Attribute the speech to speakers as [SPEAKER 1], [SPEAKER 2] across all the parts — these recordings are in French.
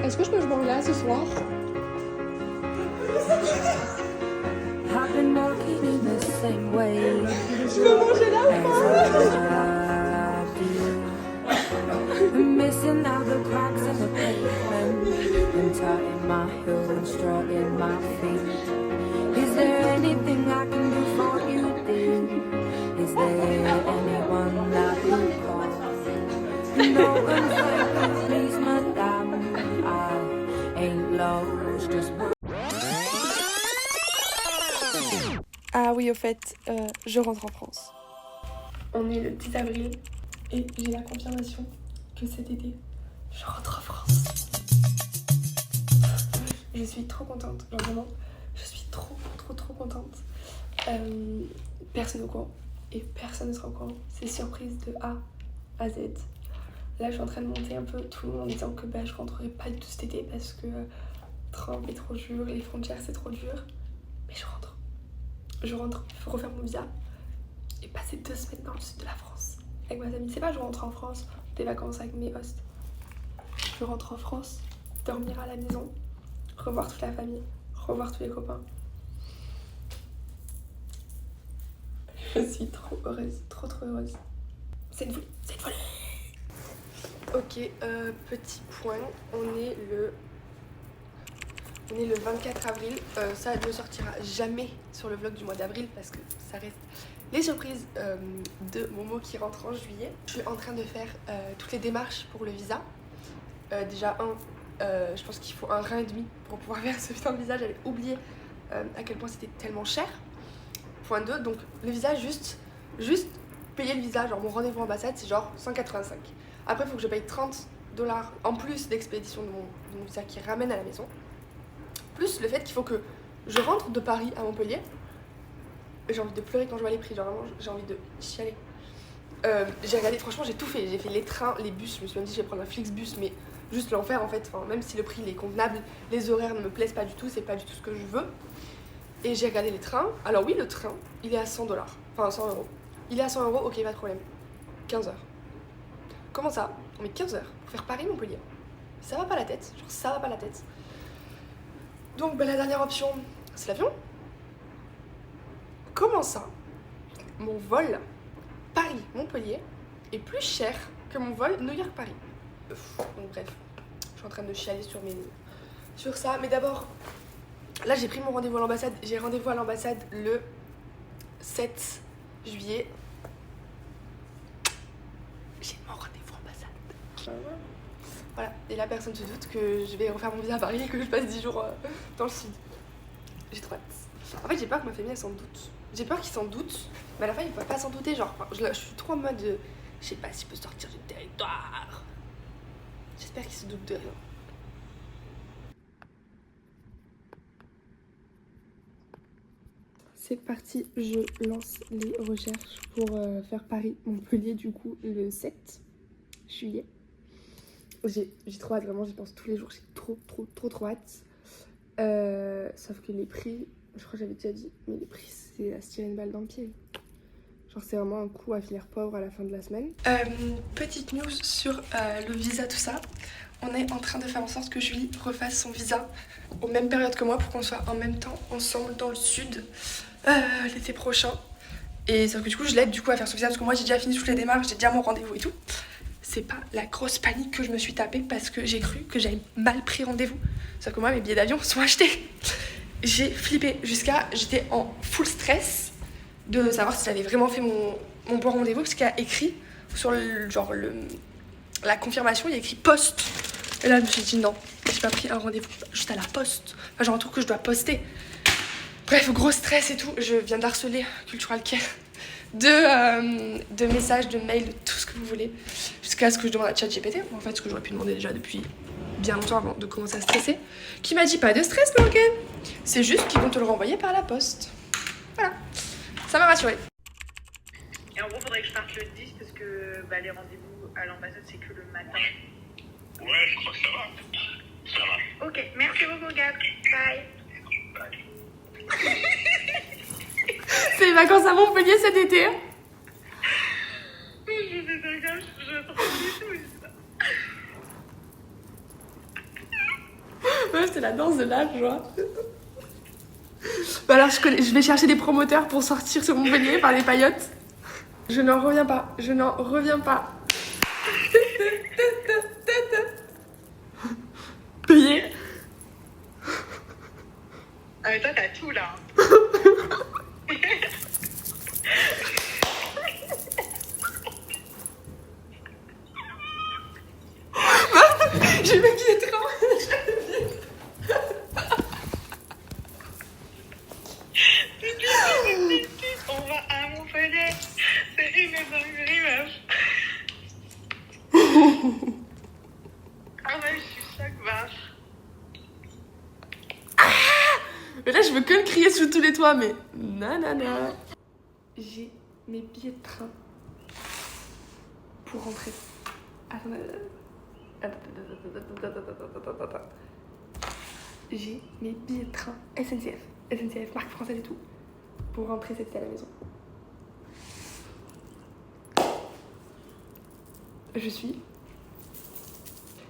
[SPEAKER 1] Est-ce que je peux jouer là ce soir? Je peux manger là ou Ah oui, au fait, je rentre en France. On est le 10 avril et j'ai la confirmation que cet été, je rentre en France. Je suis trop contente, genre vraiment, je suis trop contente. Personne au courant et personne ne sera au courant. C'est surprise de A à Z. Là, je suis en train de monter un peu tout le monde en disant que je rentrerai pas du tout cet été parce que Trump est trop dur, les frontières c'est trop dur. Mais je rentre. Je rentre, il faut refaire mon visa et passer 2 semaines dans le sud de la France avec ma famille. C'est pas je rentre en France, des vacances avec mes hosts. Je rentre en France, dormir à la maison, revoir toute la famille, revoir tous les copains. Je suis trop heureuse, trop heureuse. C'est une folie, c'est une folie. Ok, petit point, on est le 24 avril. Ça ne sortira jamais sur le vlog du mois d'avril parce que ça reste les surprises de Momo qui rentre en juillet. Je suis en train de faire toutes les démarches pour le visa. Déjà, je pense qu'il faut un rein et demi pour pouvoir faire ce putain de visa. J'avais oublié à quel point c'était tellement cher. Point 2, donc le visa, juste payer le visa, genre mon rendez-vous ambassade, c'est genre 185. Après, il faut que je paye $30 en plus d'expédition de mon visa qui ramène à la maison. Plus le fait qu'il faut que je rentre de Paris à Montpellier. J'ai envie de pleurer quand je vois les prix, genre vraiment j'ai envie de chialer. J'ai regardé, franchement j'ai tout fait, j'ai fait les trains, les bus, je me suis même dit je vais prendre un Flixbus, mais juste l'enfer en fait, enfin, même si le prix il est convenable, les horaires ne me plaisent pas du tout, c'est pas du tout ce que je veux. Et j'ai regardé les trains, alors oui le train, il est à $100, enfin 100 €. Il est à 100 €, ok pas de problème, 15 heures. Comment ça? On met 15 heures pour faire Paris-Montpellier. Ça va pas la tête, genre ça va pas la tête. Donc la dernière option, c'est l'avion. Comment ça? Mon vol Paris-Montpellier est plus cher que mon vol New York-Paris. Donc bref, je suis en train de chialer sur ça. Mais d'abord, là j'ai pris mon rendez-vous à l'ambassade. J'ai rendez-vous à l'ambassade le 7 juillet. J'ai mon rendez-vous ambassade. Voilà, et là personne ne se doute que je vais refaire mon visa à Paris et que je passe 10 jours dans le sud. J'ai trop hâte. En fait j'ai peur que ma famille elle s'en doute. J'ai peur qu'ils s'en doutent, mais à la fin ils ne peuvent pas s'en douter. Genre, je suis trop en mode je sais pas s'il peut sortir du territoire. J'espère qu'ils se doutent de rien. C'est parti, je lance les recherches pour faire Paris-Montpellier du coup le 7 juillet. J'ai trop hâte, vraiment, j'y pense tous les jours, j'ai trop hâte. Sauf que les prix, je crois que j'avais déjà dit, mais les prix c'est à se tirer une balle dans le pied. Genre c'est vraiment un coup à finir pauvre à la fin de la semaine. Petite news sur le visa, tout ça. On est en train de faire en sorte que Julie refasse son visa aux mêmes périodes que moi pour qu'on soit en même temps ensemble dans le sud l'été prochain. Et sauf que du coup je l'aide du coup à faire son visa parce que moi j'ai déjà fini toutes les démarches, j'ai déjà mon rendez-vous et tout. C'est pas la grosse panique que je me suis tapée parce que j'ai cru que j'avais mal pris rendez-vous. Sauf que moi mes billets d'avion sont achetés. J'ai flippé j'étais en full stress de savoir si j'avais vraiment fait mon bon rendez-vous parce qu'il y a écrit sur la confirmation, il y a écrit poste. Et là je me suis dit non, j'ai pas pris un rendez-vous juste à la poste. Enfin genre un truc que je dois poster. Bref, gros stress et tout. Je viens d'harceler Cultural Care de messages, de mails, de tout ce que vous voulez. Jusqu'à ce que je demande à ChatGPT, en fait ce que j'aurais pu demander déjà depuis bien longtemps avant de commencer à stresser. Qui m'a dit pas de stress Morgan, c'est juste qu'ils vont te le renvoyer par la poste. Voilà, ça m'a rassurée.
[SPEAKER 2] Et en gros faudrait que je parte le 10 parce que les rendez-vous à l'ambassade c'est que le matin.
[SPEAKER 3] Ouais, je crois que ça va. Ça va.
[SPEAKER 2] Ok, merci beaucoup Gab. Bye.
[SPEAKER 1] C'est les vacances à Montpellier cet été.
[SPEAKER 2] Je sais pas, je trouve du tout.
[SPEAKER 1] Ouais, c'est la danse de la joie. Bah alors je vais chercher des promoteurs pour sortir sur Montpellier par les paillotes. Je n'en reviens pas, je n'en reviens pas. Payé.
[SPEAKER 2] Ah mais toi t'as tout là.
[SPEAKER 1] J'ai mes billets de train.
[SPEAKER 2] On va à Montpellier. C'est une dinguerie meuf. Ah ouais, je suis choc vache.
[SPEAKER 1] Mais là, je veux que le crier sous tous les toits, mais nanana. J'ai mes billets de train pour rentrer. Attends. J'ai mes billets de train SNCF, marque française et tout, pour rentrer cet été à la maison. Je suis.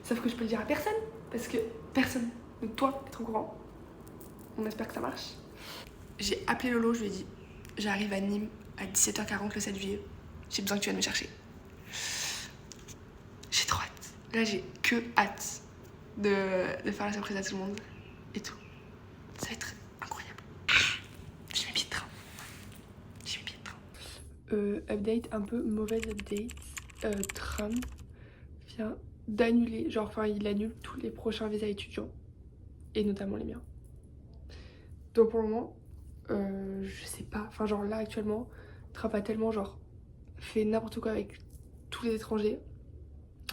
[SPEAKER 1] Sauf que je peux le dire à personne, parce que personne, donc toi, t'es au courant. On espère que ça marche. J'ai appelé Lolo, je lui ai dit j'arrive à Nîmes à 17h40 le 7 juillet. J'ai besoin que tu viennes me chercher. J'ai trop hâte. Là, j'ai que hâte de faire la surprise à tout le monde et tout. Ça va être incroyable. J'ai mes billets de train. Update, un peu mauvaise update. Tram vient d'annuler, genre enfin il annule tous les prochains visas étudiants et notamment les miens. Donc pour le moment, je sais pas, enfin genre là actuellement, Trump a tellement genre fait n'importe quoi avec tous les étrangers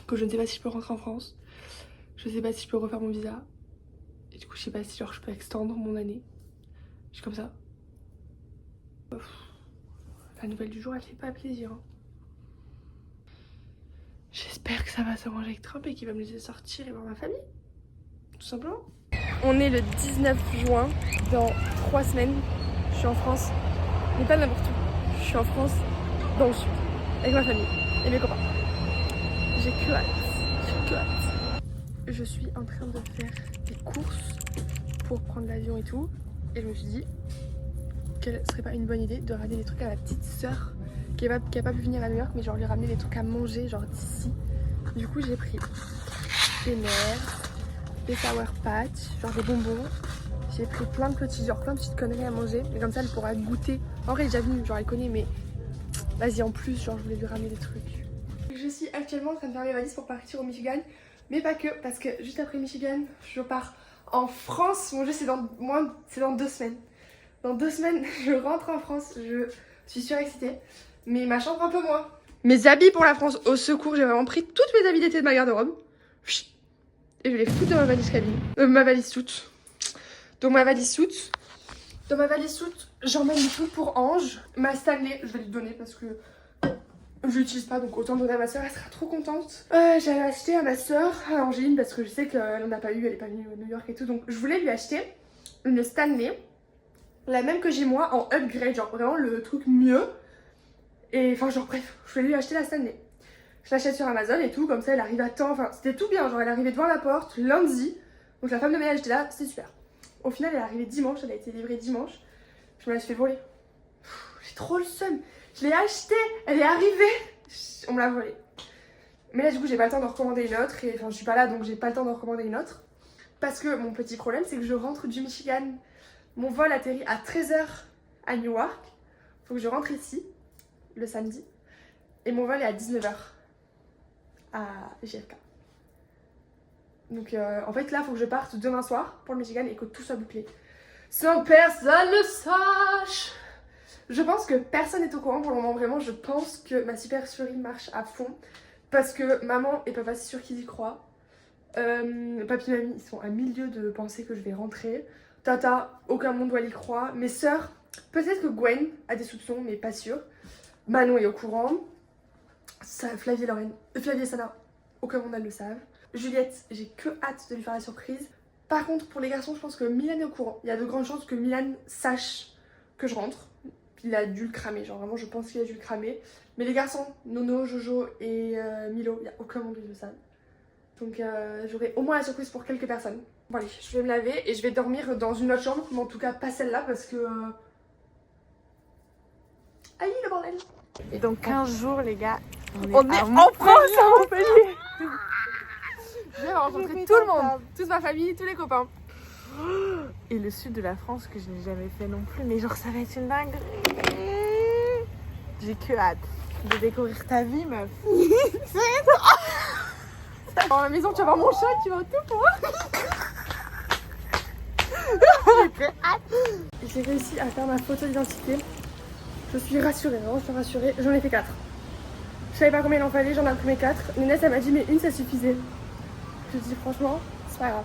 [SPEAKER 1] que je ne sais pas si je peux rentrer en France, je sais pas si je peux refaire mon visa et du coup je sais pas si genre je peux extendre mon année. Je suis comme ça. La nouvelle du jour elle fait pas plaisir. Hein. J'espère que ça va s'arranger avec Trump et qu'il va me laisser sortir et voir ma famille. Tout simplement. On est le 19 juin, dans 3 semaines, je suis en France, mais pas n'importe où. Je suis en France, dans le sud, avec ma famille et mes copains. J'ai que hâte. Je suis en train de faire des courses pour prendre l'avion et tout. Et je me suis dit quelle serait pas une bonne idée de ramener des trucs à ma petite sœur qui a pas pu venir à New York, mais genre lui ramener des trucs à manger, genre d'ici. Du coup j'ai pris des nerfs, des sour patch, genre des bonbons. J'ai pris plein de petites conneries à manger. Et comme ça elle pourra goûter. En vrai elle est déjà venue, genre elle connaît, mais vas-y en plus, genre je voulais lui ramener des trucs. Je suis actuellement en train de faire mes valises pour partir au Michigan. Mais pas que, parce que juste après Michigan, je pars en France. Mon jeu c'est dans 2 semaines. Dans 2 semaines, je rentre en France. Je suis surexcitée. Mais ma chambre un peu moins. Mes habits pour la France, au secours, j'ai vraiment pris toutes mes habits d'été de ma garde-robe. Et je les fous dans ma valise cabine. Ma valise soute. Donc ma valise soute. Dans ma valise soute, j'emmène des trucs pour Ange. Ma Stanley, je vais lui donner parce que je l'utilise pas, donc autant donner à ma soeur, elle sera trop contente. J'allais acheter à ma soeur, à Angéline, parce que je sais qu'elle en a pas eu, elle est pas venue à New York et tout. Donc je voulais lui acheter une Stanley. La même que j'ai moi en upgrade, genre vraiment le truc mieux. Et enfin genre bref, je vais lui acheter la Stanley. Je l'achète sur Amazon et tout, comme ça elle arrive à temps, enfin c'était tout bien, genre elle est arrivée devant la porte lundi. Donc la femme de ménage était là, c'était super. Au final elle est arrivée dimanche, elle a été livrée dimanche. Je me la suis fait voler. J'ai trop le seum. Je l'ai achetée, elle est arrivée, on me l'a volée. Mais là du coup j'ai pas le temps d'en recommander une autre, et enfin je suis pas là donc j'ai pas le temps d'en recommander une autre. Parce que mon petit problème c'est que je rentre du Michigan. Mon vol atterrit à 13h à Newark. Faut que je rentre ici, le samedi. Et mon vol est à 19h à JFK. Donc en fait là, faut que je parte demain soir pour le Michigan et que tout soit bouclé. Sans personne le sache. Je pense que personne n'est au courant pour le moment. Vraiment, je pense que ma super story marche à fond. Parce que maman et papa, c'est sûr qu'ils y croient. Papy et mamie, ils sont à milieu de penser que je vais rentrer. Tata, aucun monde doit y croire. Mes sœurs, peut-être que Gwen a des soupçons, mais pas sûr. Manon est au courant. Flavie et Sana, aucun monde elles le savent. Juliette, j'ai que hâte de lui faire la surprise. Par contre, pour les garçons, je pense que Milan est au courant. Il y a de grandes chances que Milan sache que je rentre. Il a dû le cramer, genre vraiment, je pense qu'il a dû le cramer. Mais les garçons, Nono, Jojo et Milo, il n'y a aucun monde qui le savent. Donc j'aurai au moins la surprise pour quelques personnes. Bon allez, je vais me laver et je vais dormir dans une autre chambre, mais en tout cas pas celle-là parce que... Aïe le bordel.
[SPEAKER 4] Et donc 15 jours les gars,
[SPEAKER 1] On est en France à Montpellier. Je vais rencontrer tout le monde, toute ma famille, tous les copains.
[SPEAKER 4] Et le sud de la France que je n'ai jamais fait non plus, mais genre ça va être une dinguerie. J'ai que hâte de découvrir ta vie meuf.
[SPEAKER 1] Dans la maison tu vas voir mon chat, tu vas tout pour voir. J'ai réussi à faire ma photo d'identité. Je suis rassurée, vraiment je suis rassurée. J'en ai fait 4. Je savais pas combien il en fallait, j'en ai imprimé 4. Nénès elle m'a dit mais une ça suffisait. Je dis franchement, c'est pas grave.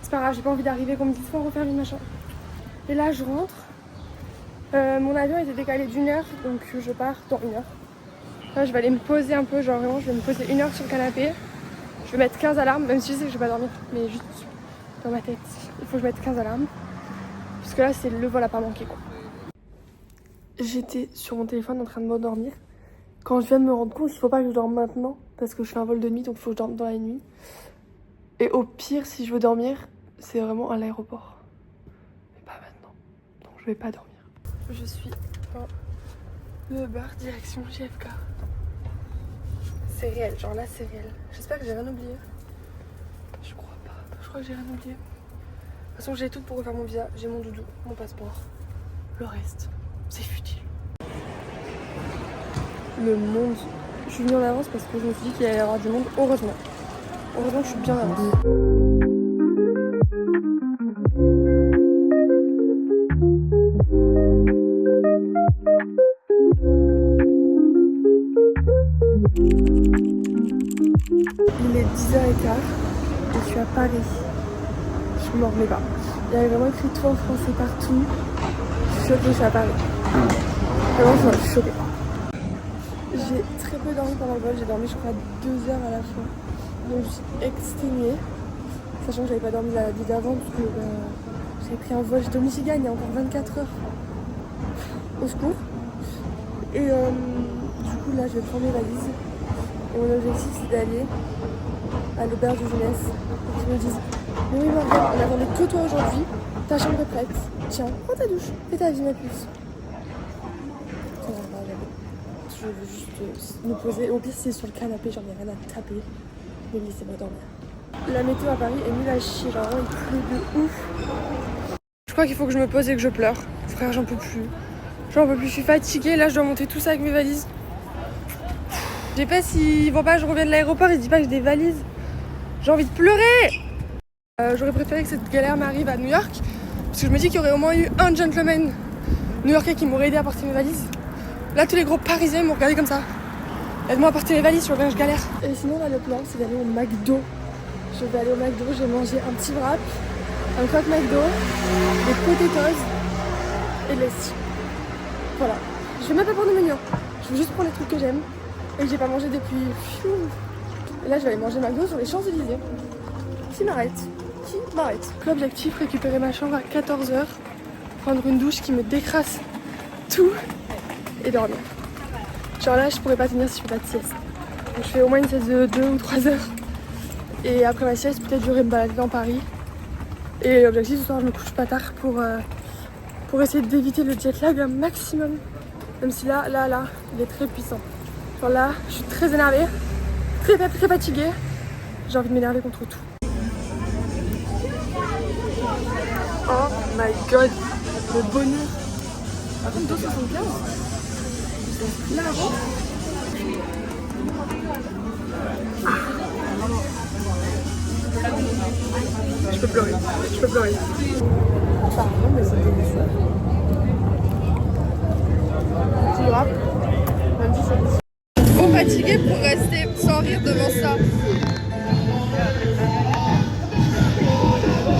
[SPEAKER 1] C'est pas grave, j'ai pas envie d'arriver qu'on me dise faut refaire le machin. Et là je rentre. Mon avion était décalé d'1 heure, donc je pars dans 1 heure. Là je vais aller me poser un peu, genre vraiment je vais me poser 1 heure sur le canapé. Je vais mettre 15 alarmes, même si je sais que je vais pas dormir, mais juste dans ma tête, il faut que je mette 15 alarmes. Parce que là c'est le vol à pas manquer quoi. J'étais sur mon téléphone en train de m'endormir. Quand je viens de me rendre compte qu'il faut pas que je dorme maintenant, parce que je fais un vol de nuit, donc il faut que je dorme dans la nuit. Et au pire, si je veux dormir, c'est vraiment à l'aéroport. Mais pas maintenant. Donc je vais pas dormir. Je suis en Uber direction JFK. C'est réel, genre là c'est réel. J'espère que j'ai rien oublié. Je crois pas. Je crois que j'ai rien oublié. De toute façon j'ai tout pour refaire mon visa. J'ai mon doudou, mon passeport. Le reste, c'est futile. Le monde. Je suis venue en avance parce que je me suis dit qu'il allait y avoir du monde. Heureusement. Heureusement que je suis bien en avance. Il est 10h15 et je suis à Paris. Je m'en remets pas. Il y avait vraiment écrit tout en français partout. Je suis choquée, je suis à Paris. Vraiment, je suis choquée. J'ai très peu dormi pendant le vol, j'ai dormi je crois 2 heures à la fin. Donc je suis exténuée. Sachant que j'avais pas dormi la nuit d'avant parce que j'ai pris un vol, j'étais au Michigan il y a encore 24 heures. Au secours. Et du coup là je vais prendre mes valises. Et mon objectif c'est d'aller à l'auberge de jeunesse pour qu'ils me disent mais oui Morgane, on n'attendait que toi aujourd'hui, ta chambre est prête. Tiens, prends ta douche, fais ta vie ma puce. Je veux juste me poser. Au pire, c'est sur le canapé, j'en ai rien à taper. Mais laissez-moi dormir. La météo à Paris est nulle à chier, genre il pleut de ouf. Je crois qu'il faut que je me pose et que je pleure. Frère, j'en peux plus. J'en peux plus, je suis fatiguée. Là, je dois monter tout ça avec mes valises. J'ai pas s'ils vont pas, je reviens de l'aéroport, ils se disent pas que j'ai des valises. J'ai envie de pleurer. J'aurais préféré que cette galère m'arrive à New York. Parce que je me dis qu'il y aurait au moins eu un gentleman new-yorkais qui m'aurait aidé à porter mes valises. Là, tous les gros parisiens m'ont regardé comme ça. Aide-moi à porter mes valises, je vois bien que je galère. Et sinon, là, le plan, c'est d'aller au McDo. Je vais aller au McDo, je vais manger un petit wrap, un croque McDo, des potatoes et de l'esti. Voilà. Je vais même pas prendre de menu. Je veux juste prendre les trucs que j'aime et que j'ai pas mangé depuis... Et là, je vais aller manger McDo sur les Champs-Élysées. Qui m'arrête? Qui m'arrête? L'objectif, récupérer ma chambre à 14h, prendre une douche qui me décrasse tout et dormir. Genre là je pourrais pas tenir si je fais pas de sieste. Donc je fais au moins une sieste de 2 ou 3 heures. Et après ma sieste peut-être j'aurai me balader dans Paris. Et l'objectif ce soir je me couche pas tard pour essayer d'éviter le jet lag un maximum. Même si là il est très puissant. Genre là je suis très énervée, très fatiguée. J'ai envie de m'énerver contre tout. Oh my god, le bonheur. À 22,75 €. Là avant. Je peux pleurer. Pardon, mais c'est délicieux. Petit wrap, 27 €. Trop fatiguée pour rester sans rire devant ça.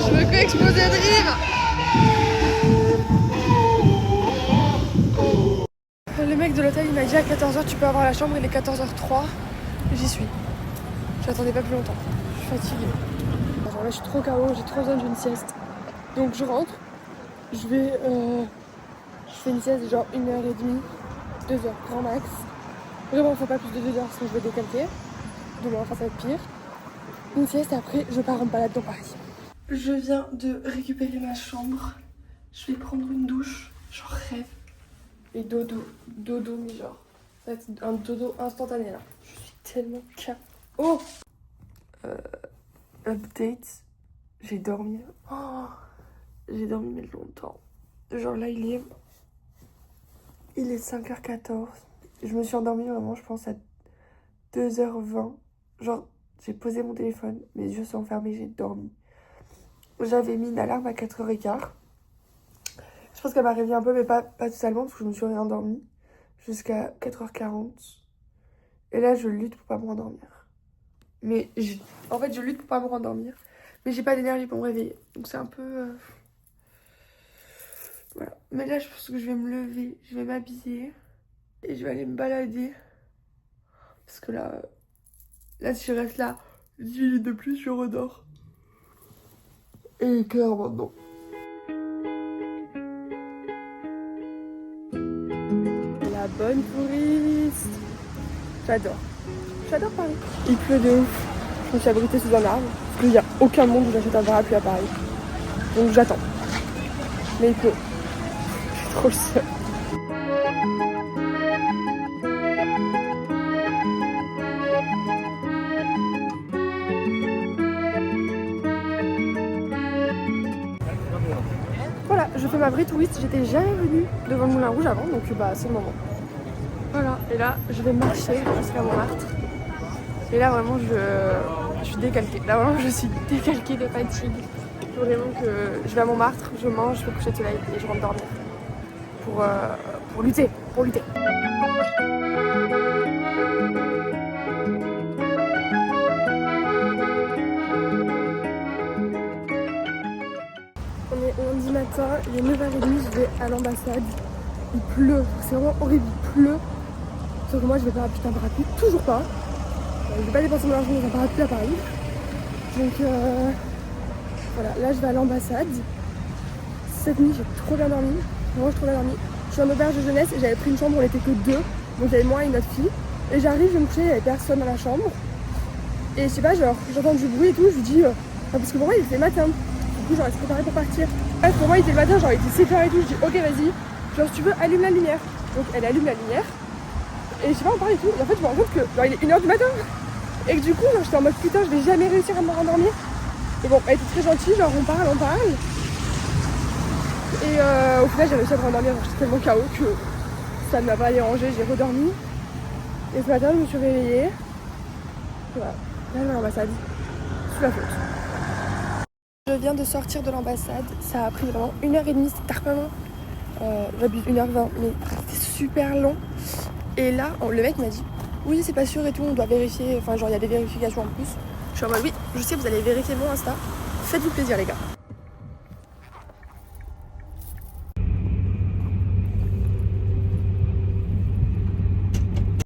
[SPEAKER 1] Je me fais exploser de rire. Le mec de l'hôtel il m'a dit à 14h tu peux avoir la chambre, il est 14h03. J'y suis. J'attendais pas plus longtemps. Je suis fatiguée. Genre là je suis trop KO, j'ai trop besoin d'une sieste. Donc je rentre. Je fais une sieste de genre 1h30, 2h grand max. Vraiment faut pas plus de 2 heures sinon je vais décalquer. Demain enfin ça va être pire. Une sieste et après je pars en balade dans Paris. Je viens de récupérer ma chambre. Je vais prendre une douche. J'en rêve. Et dodo. Dodo, mais genre. Ça va être un dodo instantané là. Je suis tellement KO. Update. J'ai dormi. Oh, j'ai dormi mais longtemps. Genre là il est 5h14. Je me suis endormie vraiment je pense à 2h20. Genre j'ai posé mon téléphone, mes yeux sont fermés, j'ai dormi. J'avais mis une alarme à 4h15. Je pense qu'elle m'a réveillée un peu mais pas totalement parce que je me suis réendormie jusqu'à 4h40. Et là je lutte pour pas me rendormir. En fait je lutte pour pas me rendormir. Mais j'ai pas d'énergie pour me réveiller. Donc c'est un peu... Voilà. Mais là je pense que je vais me lever. Je vais m'habiller. Et je vais aller me balader. Parce que là si je reste là 10 minutes de plus, je redors. Et quelle heure maintenant? La bonne touriste. J'adore Paris. Il pleut de ouf. Je me suis abritée sous un arbre. Parce qu'il n'y a aucun monde où j'achète un parapluie à Paris. Donc j'attends. Mais il pleut. Je suis trop seule. Voilà, je fais ma vraie touriste. J'étais jamais venue devant le Moulin Rouge avant. Donc bah c'est le moment. Voilà. Et là, je vais marcher jusqu'à Montmartre. Et là vraiment je suis décalquée. Là vraiment je suis décalquée de fatigue. Il faut vraiment que je vais à Montmartre, je mange, je fais coucher de soleil et je rentre dormir. Pour lutter. On est lundi matin, il est 9h30, je vais à l'ambassade. Il pleut, c'est vraiment horrible, il pleut. Sauf que moi je vais pas acheter un parapluie, toujours pas. Je vais pas dépenser mon argent dans un parapluie à Paris. Donc voilà, là je vais à l'ambassade. Cette nuit j'ai trop bien dormi. Vraiment j'ai trop bien dormi. Je suis en auberge de jeunesse et j'avais pris une chambre, on était que deux. Donc j'avais moi et une autre fille. Et j'arrive, je me coucher, il n'y avait personne dans la chambre. Et je sais pas, genre j'entends du bruit et tout, je lui dis parce que pour moi il était matin. Du coup genre elle s'est préparée pour partir. Bref, pour moi il était le matin, genre il était 7h et tout, je dis ok vas-y, genre si tu veux allume la lumière. Donc elle allume la lumière. Et je sais pas, on parle et tout. Et en fait je me rends compte que genre il est 1h du matin. Et que du coup j'étais en mode putain je vais jamais réussir à me rendormir. Et bon elle était très gentille, genre on parle. Et au final j'ai réussi à me rendormir, j'étais tellement KO que ça ne m'a pas dérangé, j'ai redormi. Et ce matin je me suis réveillée. Voilà, là je vais à l'ambassade, sous la flotte. Je viens de sortir de l'ambassade, ça a pris vraiment 1h30, c'était tard vraiment. J'abuse 1h20, mais c'était super long. Et là le mec m'a dit oui c'est pas sûr et tout, on doit vérifier, enfin genre il y a des vérifications en plus. Je suis en mode oui, je sais vous allez vérifier mon Insta, faites-vous plaisir les gars.